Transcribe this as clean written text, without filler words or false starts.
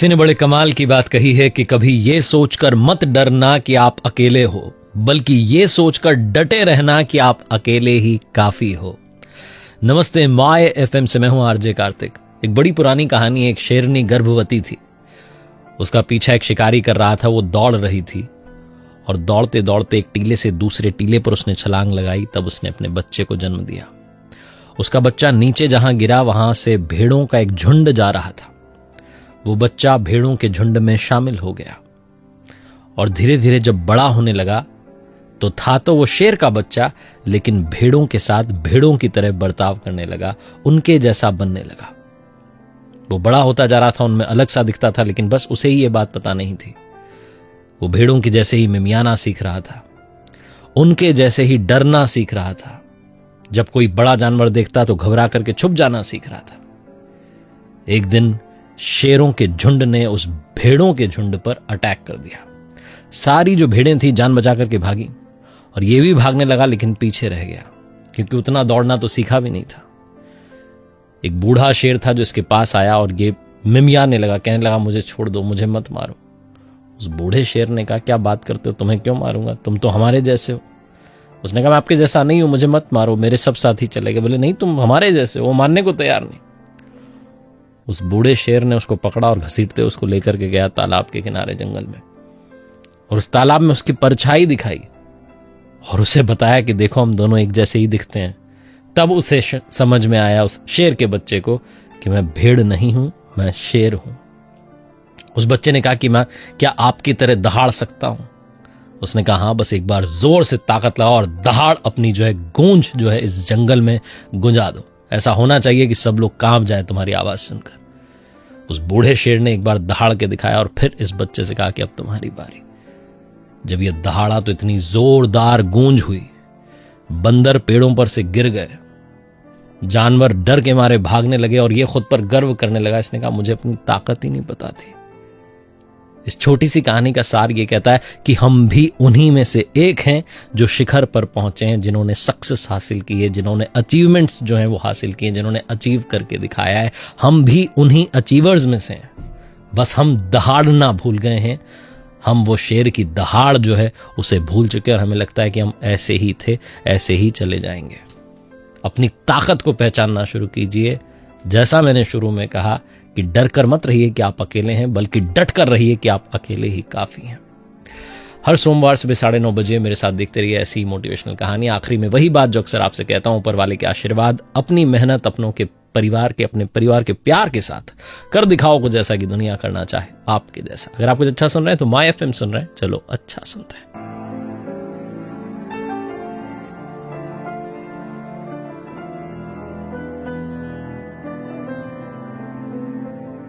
किसी ने बड़े कमाल की बात कही है कि कभी ये सोचकर मत डरना कि आप अकेले हो, बल्कि ये सोचकर डटे रहना कि आप अकेले ही काफी हो। नमस्ते माय एफएम से मैं हूं आरजे कार्तिक। एक बड़ी पुरानी कहानी, एक शेरनी गर्भवती थी। उसका पीछा एक शिकारी कर रहा था। वो दौड़ रही थी और दौड़ते दौड़ते एक टीले से दूसरे टीले पर उसने छलांग लगाई। तब उसने अपने बच्चे को जन्म दिया। उसका बच्चा नीचे जहां गिरा वहां से भेड़ों का एक झुंड जा रहा था। वो बच्चा भेड़ों के झुंड में शामिल हो गया और धीरे धीरे जब बड़ा होने लगा तो था तो वो शेर का बच्चा, लेकिन भेड़ों के साथ भेड़ों की तरह बर्ताव करने लगा, उनके जैसा बनने लगा। वो बड़ा होता जा रहा था, उनमें अलग सा दिखता था, लेकिन बस उसे ही ये बात पता नहीं थी। वो भेड़ों की जैसे ही मिमियाना सीख रहा था, उनके जैसे ही डरना सीख रहा था। जब कोई बड़ा जानवर देखता तो घबरा करके छुप जाना सीख रहा था। एक दिन शेरों के झुंड ने उस भेड़ों के झुंड पर अटैक कर दिया। सारी जो भेड़ें थी जान बचा करके भागी और ये भी भागने लगा, लेकिन पीछे रह गया क्योंकि उतना दौड़ना तो सीखा भी नहीं था। एक बूढ़ा शेर था जो इसके पास आया और ये मिमियाने लगा, कहने लगा मुझे छोड़ दो, मुझे मत मारो। उस बूढ़े शेर ने कहा क्या बात करते हो, तुम्हें क्यों मारूंगा, तुम तो हमारे जैसे हो। उसने कहा मैं आपके जैसा नहीं हूं, मुझे मत मारो, मेरे सब साथी चले गए। बोले नहीं, तुम हमारे जैसे हो। वो मानने को तैयार नहीं। उस बूढ़े शेर ने उसको पकड़ा और घसीटते उसको लेकर के गया तालाब के किनारे जंगल में, और उस तालाब में उसकी परछाई दिखाई और उसे बताया कि देखो हम दोनों एक जैसे ही दिखते हैं। तब उसे समझ में आया उस शेर के बच्चे को कि मैं भेड़ नहीं हूं, मैं शेर हूं। उस बच्चे ने कहा कि मैं क्या आपकी तरह दहाड़ सकता हूं। उसने कहा हाँ, बस एक बार जोर से ताकत लगाओ और दहाड़ अपनी जो है गूंज जो है इस जंगल में गुंजा दो। ऐसा होना चाहिए कि सब लोग कांप जाए तुम्हारी आवाज सुनकर। उस बूढ़े शेर ने एक बार दहाड़ के दिखाया और फिर इस बच्चे से कहा कि अब तुम्हारी बारी। जब यह दहाड़ा तो इतनी जोरदार गूंज हुई, बंदर पेड़ों पर से गिर गए, जानवर डर के मारे भागने लगे और यह खुद पर गर्व करने लगा। इसने कहा मुझे अपनी ताकत ही नहीं पता थी। इस छोटी सी कहानी का सार ये कहता है कि हम भी उन्हीं में से एक हैं जो शिखर पर पहुंचे हैं, जिन्होंने सक्सेस हासिल की है, जिन्होंने अचीवमेंट्स जो हैं वो हासिल किए, जिन्होंने अचीव करके दिखाया है। हम भी उन्हीं अचीवर्स में से हैं, बस हम दहाड़ना भूल गए हैं। हम वो शेर की दहाड़ जो है उसे भूल चुके और हमें लगता है कि हम ऐसे ही थे, ऐसे ही चले जाएंगे। अपनी ताकत को पहचानना शुरू कीजिए। जैसा मैंने शुरू में कहा कि डर कर मत रहिए कि आप अकेले हैं, बल्कि डट कर रहिए कि आप अकेले ही काफी हैं। हर सोमवार सुबह 9:30 बजे मेरे साथ देखते रहिए ऐसी मोटिवेशनल कहानी। आखिरी में वही बात जो अक्सर आपसे कहता हूं, ऊपर वाले के आशीर्वाद, अपनी मेहनत, अपनों के परिवार के, अपने परिवार के प्यार के साथ कर दिखाओ कुछ जैसा कि दुनिया करना चाहे आपके जैसा। अगर आप कुछ अच्छा सुन रहे हैं तो माय एफएम सुन रहे हैं, चलो अच्छा सुनते हैं।